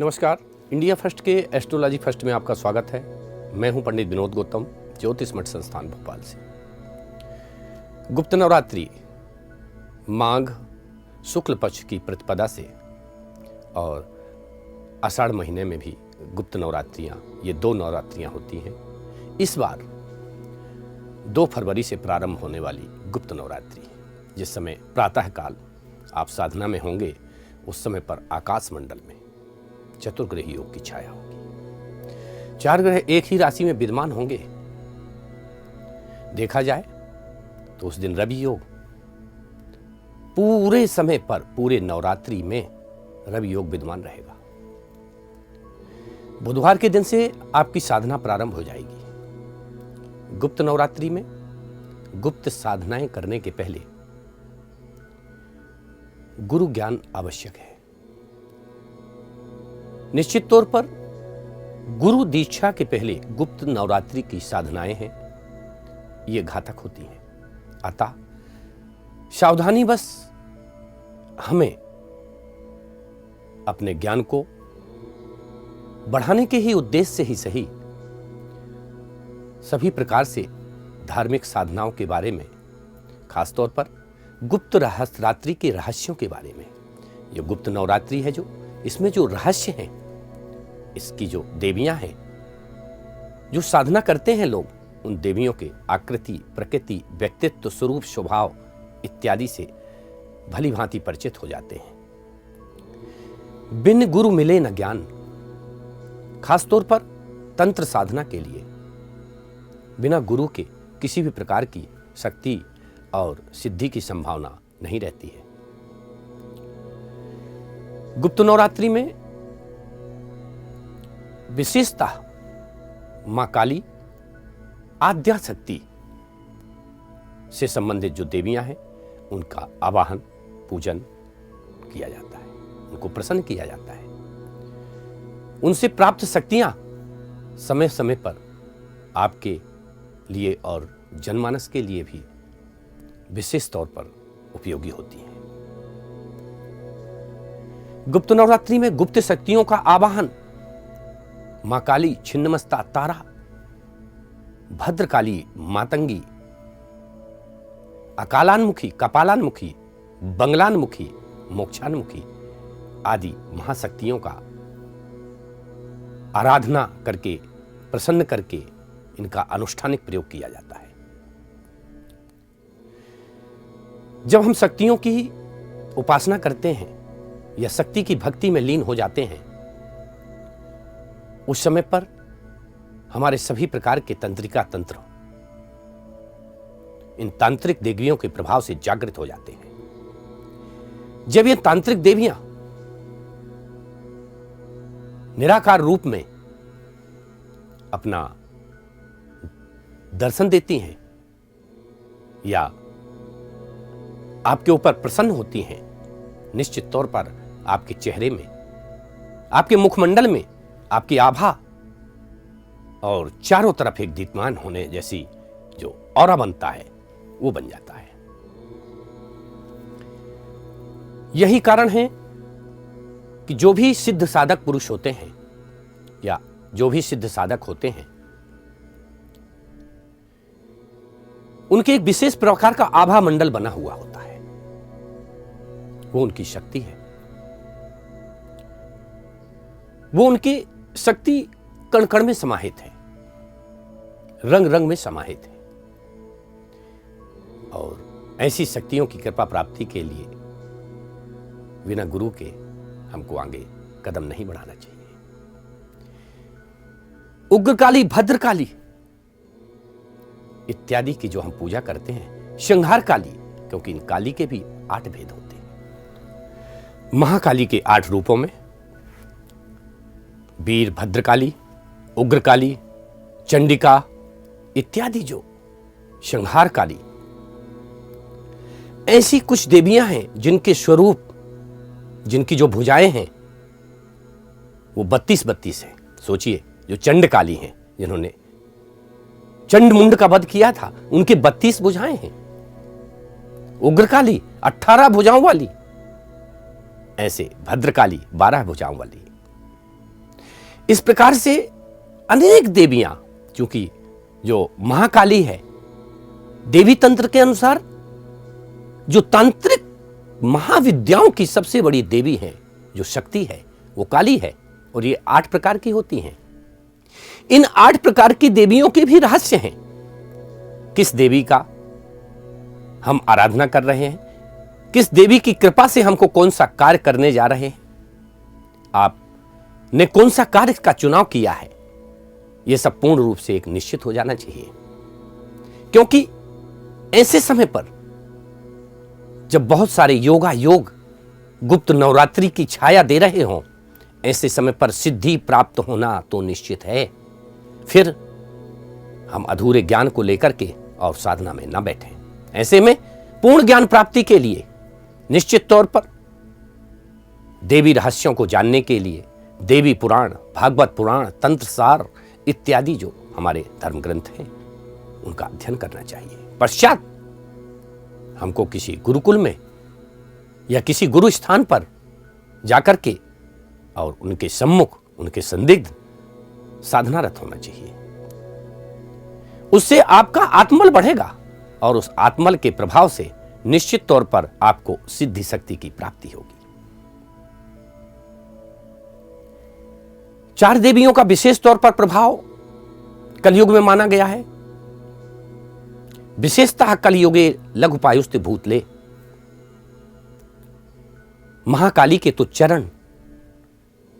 नमस्कार। India first के astrology first में आपका स्वागत है। मैं हूं पंडित विनोद गौतम, ज्योतिष मठ संस्थान भोपाल से। गुप्त नवरात्रि माघ शुक्ल पक्ष की प्रतिपदा से और आषाढ़ महीने में भी गुप्त नवरात्रियां, ये 2 नवरात्रियां होती हैं। इस बार 2 फरवरी से प्रारंभ होने वाली गुप्त नवरात्रि, जिस समय प्रातःकाल आप साधना में होंगे, उस समय पर आकाश मंडल में चतुर्ग्रही योग की छाया होगी। 4 ग्रह एक ही राशि में विद्यमान होंगे। देखा जाए तो उस दिन रवि योग पूरे समय पर, पूरे नवरात्रि में रवि योग विद्यमान रहेगा। बुधवार के दिन से आपकी साधना प्रारंभ हो जाएगी। गुप्त नवरात्रि में गुप्त साधनाएं करने के पहले गुरु ज्ञान आवश्यक है। निश्चित तौर पर गुरु दीक्षा के पहले गुप्त नवरात्रि की साधनाएं हैं, ये घातक होती हैं। अतः सावधानी बस हमें अपने ज्ञान को बढ़ाने के ही उद्देश्य से ही सही, सभी प्रकार से धार्मिक साधनाओं के बारे में, खासतौर पर गुप्त रात्रि के रहस्यों के बारे में, ये गुप्त नवरात्रि है जो, इसमें जो रहस्य हैं, इसकी जो देवियां हैं, जो साधना करते हैं लोग, उन देवियों के आकृति, प्रकृति, व्यक्तित्व, स्वरूप, स्वभाव इत्यादि से भली भांति परिचित हो जाते हैं। बिन गुरु मिले न ज्ञान, खासतौर पर तंत्र साधना के लिए बिना गुरु के किसी भी प्रकार की शक्ति और सिद्धि की संभावना नहीं रहती है। गुप्त नवरात्रि में विशेषतः मां काली, आद्या शक्ति से संबंधित जो देवियां हैं, उनका आवाहन, पूजन किया जाता है, उनको प्रसन्न किया जाता है। उनसे प्राप्त शक्तियां समय समय पर आपके लिए और जनमानस के लिए भी विशेष तौर पर उपयोगी होती हैं। गुप्त नवरात्रि में गुप्त शक्तियों का आवाहन मां काली, छिन्नमस्ता तारा, भद्रकाली, मातंगी, अकालान्मुखी, कपालान्मुखी, बंगलान्मुखी, मोक्षान्मुखी आदि महाशक्तियों का आराधना करके, प्रसन्न करके इनका अनुष्ठानिक प्रयोग किया जाता है। जब हम शक्तियों की उपासना करते हैं या शक्ति की भक्ति में लीन हो जाते हैं, उस समय पर हमारे सभी प्रकार के तंत्रिका तंत्र इन तांत्रिक देवियों के प्रभाव से जागृत हो जाते हैं। जब ये तांत्रिक देवियां निराकार रूप में अपना दर्शन देती हैं या आपके ऊपर प्रसन्न होती हैं, निश्चित तौर पर आपके चेहरे में, आपके मुखमंडल में, आपकी आभा और चारों तरफ एक दीप्यमान होने जैसी जो ऑरा बनता है, वो बन जाता है। यही कारण है कि जो भी सिद्ध साधक पुरुष होते हैं या जो भी सिद्ध साधक होते हैं, उनके एक विशेष प्रकार का आभा मंडल बना हुआ होता है। वो उनकी शक्ति है, वो उनकी शक्ति कण कण में समाहित है, रंग रंग में समाहित है। और ऐसी शक्तियों की कृपा प्राप्ति के लिए बिना गुरु के हमको आगे कदम नहीं बढ़ाना चाहिए। उग्रकाली, भद्रकाली इत्यादि की जो हम पूजा करते हैं, संहार काली, क्योंकि इन काली के भी 8 भेद होते हैं। महाकाली के 8 रूपों में वीर भद्रकाली, उग्रकाली, चंडिका इत्यादि जो संहार काली, ऐसी कुछ देवियां हैं जिनके स्वरूप, जिनकी जो भुजाएं हैं वो 32 हैं। सोचिए, जो चंडकाली हैं, जिन्होंने चंड मुंड का वध किया था, उनके 32 भुजाएं हैं। उग्रकाली 18 भुजाओं वाली, ऐसे भद्रकाली 12 भुजाओं वाली, इस प्रकार से अनेक देवियां, चूंकि जो महाकाली है देवी तंत्र के अनुसार जो तांत्रिक महाविद्याओं की सबसे बड़ी देवी है, जो शक्ति है वो काली है, और ये 8 प्रकार की होती हैं। इन 8 प्रकार की देवियों के भी रहस्य हैं। किस देवी का हम आराधना कर रहे हैं, किस देवी की कृपा से हमको कौन सा कार्य करने जा रहे हैं, आपने कौन सा कार्य का चुनाव किया है, यह सब पूर्ण रूप से एक निश्चित हो जाना चाहिए। क्योंकि ऐसे समय पर जब बहुत सारे योग गुप्त नवरात्रि की छाया दे रहे हों, ऐसे समय पर सिद्धि प्राप्त होना तो निश्चित है। फिर हम अधूरे ज्ञान को लेकर के और साधना में न बैठें। ऐसे में पूर्ण ज्ञान प्राप्ति के लिए निश्चित तौर पर देवी रहस्यों को जानने के लिए देवी पुराण, भागवत पुराण, तंत्र सार इत्यादि जो हमारे धर्म ग्रंथ हैं उनका अध्ययन करना चाहिए। पश्चात हमको किसी गुरुकुल में या किसी गुरु स्थान पर जाकर के और उनके सम्मुख, उनके संदिग्ध साधनारत होना चाहिए। उससे आपका आत्मबल बढ़ेगा और उस आत्मबल के प्रभाव से निश्चित तौर पर आपको सिद्धि शक्ति की प्राप्ति होगी। 4 देवियों का विशेष तौर पर प्रभाव कलयुग में माना गया है। विशेषतः कलयुगे लघुपायुस्ते भूतले। महाकाली के तो चरण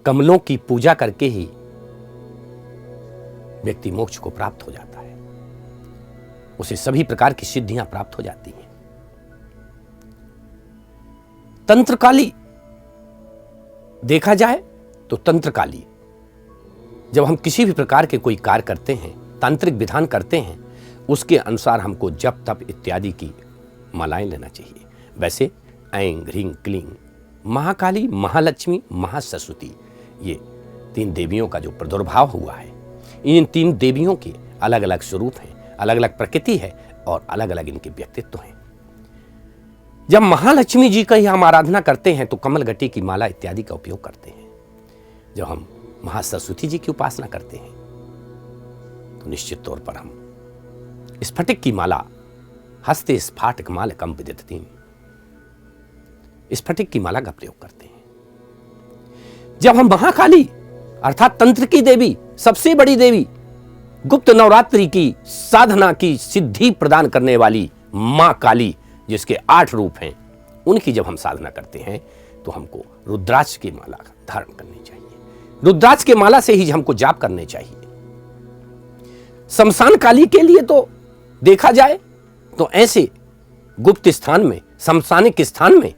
कमलों की पूजा करके ही व्यक्ति मोक्ष को प्राप्त हो जाता है, उसे सभी प्रकार की सिद्धियां प्राप्त हो जाती हैं। तंत्रकाली देखा जाए तो तंत्रकाली जब हम किसी भी प्रकार के कोई कार्य करते हैं, तांत्रिक विधान करते हैं, उसके अनुसार हमको जप तप इत्यादि की मालाएं लेना चाहिए। वैसे ऐं ह्रीं क्लीं महाकाली, महालक्ष्मी, महासरस्वती, ये 3 देवियों का जो प्रादुर्भाव हुआ है, इन 3 देवियों के अलग अलग स्वरूप हैं, अलग अलग प्रकृति है और अलग अलग इनके व्यक्तित्व हैं। जब महालक्ष्मी जी की हम आराधना करते हैं तो कमल गट्टी की माला इत्यादि का उपयोग करते हैं। जब हम महासरस्वती जी की उपासना करते हैं तो निश्चित तौर पर हम स्फटिक की माला, हस्ते स्फाटक मालकम विदिततीं, स्फटिक की माला का प्रयोग करते हैं। जब हम महाकाली अर्थात तंत्र की देवी, सबसे बड़ी देवी, गुप्त नवरात्रि की साधना की सिद्धि प्रदान करने वाली मां काली, जिसके 8 रूप हैं, उनकी जब हम साधना करते हैं तो हमको रुद्राक्ष की माला धारण करनी चाहिए। रुद्राक्ष के माला से ही हमको जाप करने चाहिए। शमशान काली के लिए तो देखा जाए तो ऐसे गुप्त स्थान में, शमशानिक स्थान में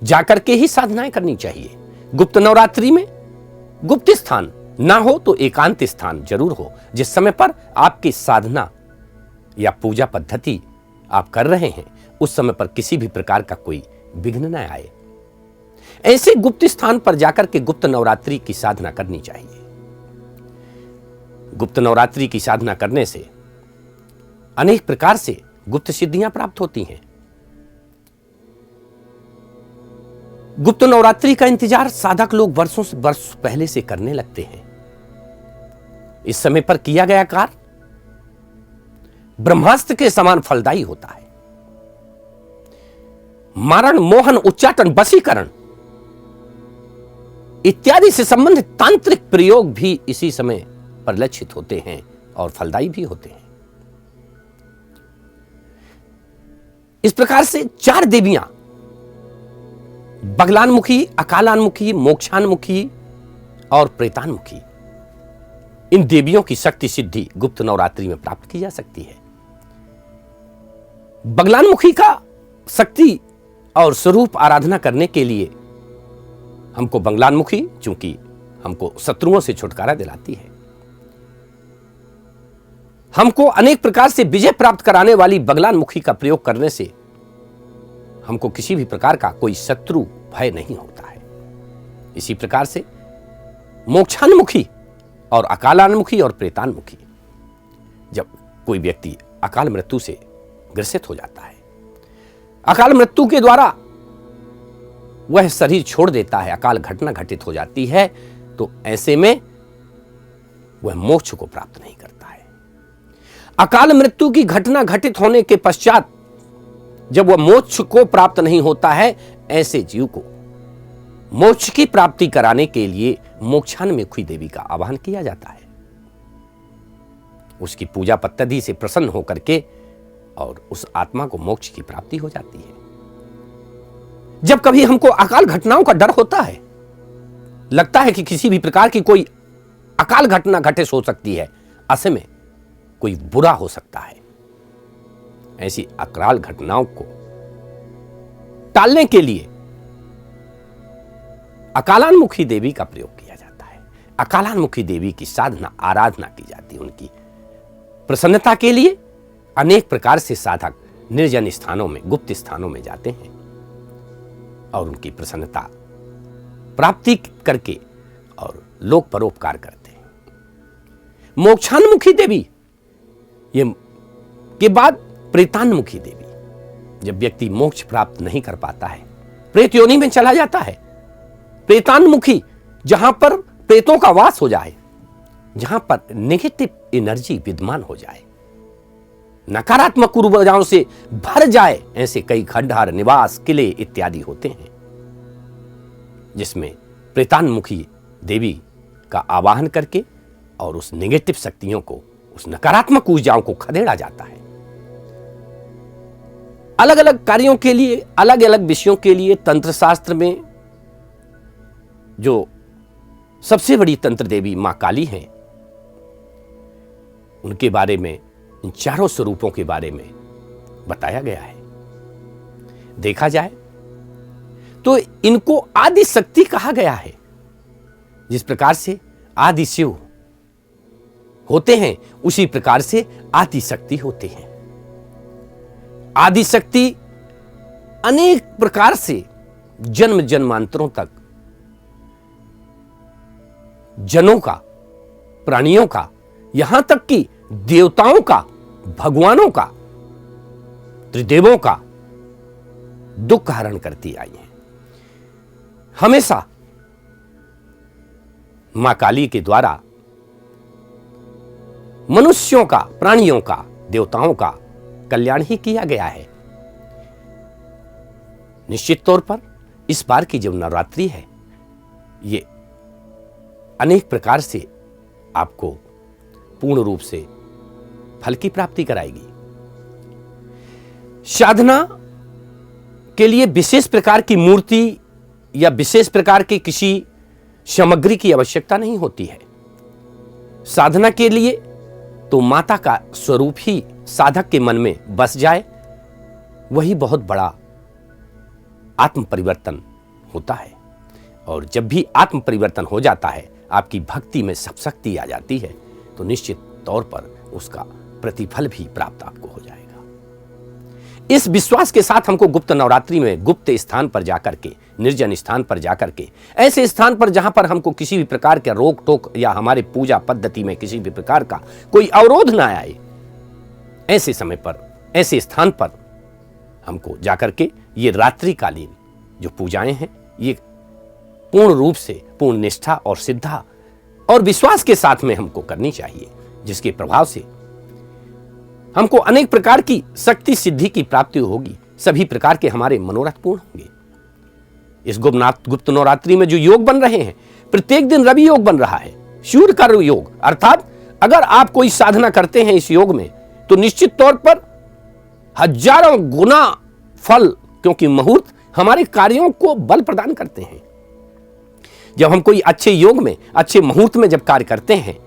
जाकर के ही साधनाएं करनी चाहिए। गुप्त नवरात्रि में गुप्त स्थान ना हो तो एकांत स्थान जरूर हो, जिस समय पर आपकी साधना या पूजा पद्धति आप कर रहे हैं उस समय पर किसी भी प्रकार का कोई विघ्न न आए। ऐसे गुप्त स्थान पर जाकर के गुप्त नवरात्रि की साधना करनी चाहिए। गुप्त नवरात्रि की साधना करने से अनेक प्रकार से गुप्त सिद्धियां प्राप्त होती हैं। गुप्त नवरात्रि का इंतजार साधक लोग वर्षों से वर्ष पहले से करने लगते हैं। इस समय पर किया गया कार्य ब्रह्मास्त्र के समान फलदायी होता है। मारण, मोहन, उच्चाटन, वशीकरण इत्यादि से संबंधित तांत्रिक प्रयोग भी इसी समय पर लक्षित होते हैं और फलदायी भी होते हैं। इस प्रकार से 4 देवियां बगलानमुखी, अकालानमुखी, मोक्षानमुखी और प्रेतानमुखी, इन देवियों की शक्ति सिद्धि गुप्त नवरात्रि में प्राप्त की जा सकती है। बगलानमुखी का शक्ति और स्वरूप आराधना करने के लिए हमको बगलानमुखी, चूंकि हमको शत्रुओं से छुटकारा दिलाती है, हमको अनेक प्रकार से विजय प्राप्त कराने वाली बगलानमुखी का प्रयोग करने से हमको किसी भी प्रकार का कोई शत्रु भय नहीं होता है। इसी प्रकार से मोक्षान्मुखी और अकालान्मुखी और प्रेतान्मुखी, जब कोई व्यक्ति अकाल मृत्यु से ग्रसित हो जाता है, अकाल मृत्यु के द्वारा वह शरीर छोड़ देता है, अकाल घटना घटित हो जाती है, तो ऐसे में वह मोक्ष को प्राप्त नहीं करता है। अकाल मृत्यु की घटना घटित होने के पश्चात जब वह मोक्ष को प्राप्त नहीं होता है, ऐसे जीव को मोक्ष की प्राप्ति कराने के लिए मोक्षान्मुखी देवी का आवाहन किया जाता है। उसकी पूजा पद्धति से प्रसन्न होकर के और उस आत्मा को मोक्ष की प्राप्ति हो जाती है। जब कभी हमको अकाल घटनाओं का डर होता है, लगता है कि किसी भी प्रकार की कोई अकाल घटना घटित हो सकती है, ऐसे में कोई बुरा हो सकता है, ऐसी अकाल घटनाओं को टालने के लिए अकालान्मुखी देवी का प्रयोग किया जाता है। अकालान्मुखी देवी की साधना आराधना की जाती है। उनकी प्रसन्नता के लिए अनेक प्रकार से साधक निर्जन स्थानों में, गुप्त स्थानों में जाते हैं और उनकी प्रसन्नता प्राप्ति करके और लोक परोपकार करते हैं। मोक्षान्मुखी देवी ये के बाद प्रेतान्मुखी देवी, जब व्यक्ति मोक्ष प्राप्त नहीं कर पाता है, प्रेत योनि में चला जाता है। प्रेतान्मुखी, जहां पर प्रेतों का वास हो जाए, जहां पर नेगेटिव एनर्जी विद्यमान हो जाए, नकारात्मक ऊर्जाओं से भर जाए, ऐसे कई खंडहर, निवास, किले इत्यादि होते हैं, जिसमें प्रेतान्मुखी देवी का आवाहन करके और उस नेगेटिव शक्तियों को, उस नकारात्मक ऊर्जाओं को खदेड़ा जाता है। अलग अलग कार्यों के लिए, अलग अलग विषयों के लिए तंत्र शास्त्र में जो सबसे बड़ी तंत्र देवी मां काली हैं, उनके बारे में, इन चारों स्वरूपों के बारे में बताया गया है। देखा जाए तो इनको आदि शक्ति कहा गया है। जिस प्रकार से आदि शिव होते हैं, उसी प्रकार से आदि शक्ति होते हैं। आदि शक्ति अनेक प्रकार से जन्म जन्मांतरों तक जनों का, प्राणियों का, यहां तक कि देवताओं का, भगवानों का, त्रिदेवों का दुख हरण करती आई है। हमेशा मां काली के द्वारा मनुष्यों का, प्राणियों का, देवताओं का कल्याण ही किया गया है। निश्चित तौर पर इस बार की जो नवरात्रि है, ये अनेक प्रकार से आपको पूर्ण रूप से फल की प्राप्ति कराएगी। साधना के लिए विशेष प्रकार की मूर्ति या विशेष प्रकार की किसी सामग्री की आवश्यकता नहीं होती है। साधना के लिए तो माता का स्वरूप ही साधक के मन में बस जाए, वही बहुत बड़ा आत्म परिवर्तन होता है। और जब भी आत्म परिवर्तन हो जाता है, आपकी भक्ति में सब शक्ति आ जाती है, तो निश्चित तौर पर उसका प्रतिफल भी प्राप्त आपको हो जाएगा। इस विश्वास के साथ हमको गुप्त नवरात्रि में गुप्त स्थान पर जाकर के, निर्जन स्थान पर जाकर के, ऐसे स्थान पर जहां पर हमको किसी भी प्रकार के रोक टोक या हमारे पूजा पद्धति में किसी भी प्रकार का कोई अवरोध ना आए, ऐसे समय पर, ऐसे स्थान पर हमको जाकर के ये रात्रिकालीन जो पूजाएं हैं, ये पूर्ण रूप से, पूर्ण निष्ठा और श्रद्धा और विश्वास के साथ में हमको करनी चाहिए, जिसके प्रभाव से हमको अनेक प्रकार की शक्ति सिद्धि की प्राप्ति होगी। सभी प्रकार के हमारे मनोरथ पूर्ण होंगे। इस गुप्त नवरात्रि में जो योग बन रहे हैं, प्रत्येक दिन रवि योग बन रहा है, सूर्य का योग, अर्थात अगर आप कोई साधना करते हैं इस योग में, तो निश्चित तौर पर हजारों गुना फल, क्योंकि मुहूर्त हमारे कार्यों को बल प्रदान करते हैं। जब हम कोई अच्छे योग में, अच्छे मुहूर्त में जब कार्य करते हैं,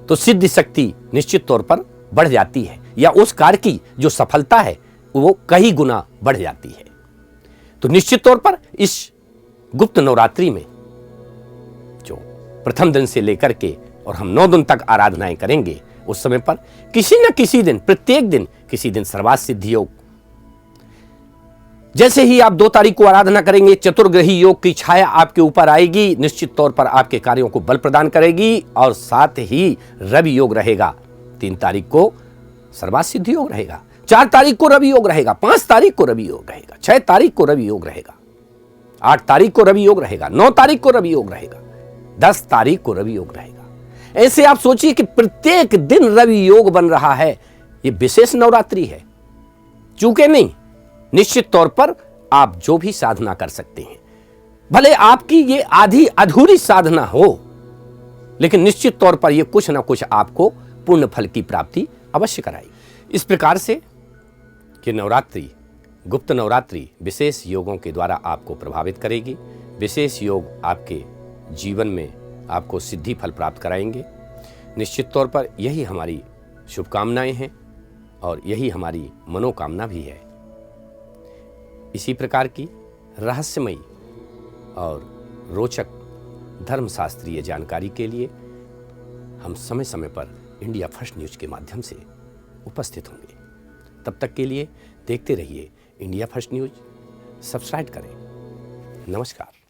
तो सिद्धि शक्ति निश्चित तौर पर बढ़ जाती है, या उस कार्य की जो सफलता है वो कई गुना बढ़ जाती है। तो निश्चित तौर पर इस गुप्त नवरात्रि में जो प्रथम दिन से लेकर के और हम 9 दिन तक आराधनाएं करेंगे, उस समय पर किसी न किसी दिन, प्रत्येक दिन किसी दिन सर्वार्थ सिद्धि योग, जैसे ही आप 2 तारीख को आराधना करेंगे, चतुर्ग्रही योग की छाया आपके ऊपर आएगी, निश्चित तौर पर आपके कार्यों को बल प्रदान करेगी। और साथ ही रवि योग रहेगा, 3 तारीख को सर्वार्थ सिद्धि योग रहेगा, 4 तारीख को रवि योग रहेगा, 5 तारीख को रवि योग रहेगा, 6 तारीख को रवि योग रहेगा, 8 तारीख को रवि योग रहेगा, 9 तारीख को रवि योग रहेगा। 10 तारीख को रवि योग रहेगा। ऐसे आप सोचिए कि प्रत्येक दिन रवि योग बन रहा है। ये विशेष नवरात्रि है, चूके नहीं। निश्चित तौर पर आप जो भी साधना कर सकते हैं, भले आपकी ये आधी अधूरी साधना हो, लेकिन निश्चित तौर पर ये कुछ ना कुछ आपको पूर्ण फल की प्राप्ति अवश्य कराएगी। इस प्रकार से कि नवरात्रि, गुप्त नवरात्रि विशेष योगों के द्वारा आपको प्रभावित करेगी। विशेष योग आपके जीवन में आपको सिद्धि फल प्राप्त कराएंगे। निश्चित तौर पर यही हमारी शुभकामनाएं हैं और यही हमारी मनोकामना भी है। इसी प्रकार की रहस्यमयी और रोचक धर्मशास्त्रीय जानकारी के लिए हम समय समय पर इंडिया फर्स्ट न्यूज के माध्यम से उपस्थित होंगे। तब तक के लिए देखते रहिए इंडिया फर्स्ट न्यूज। सब्सक्राइब करें। नमस्कार।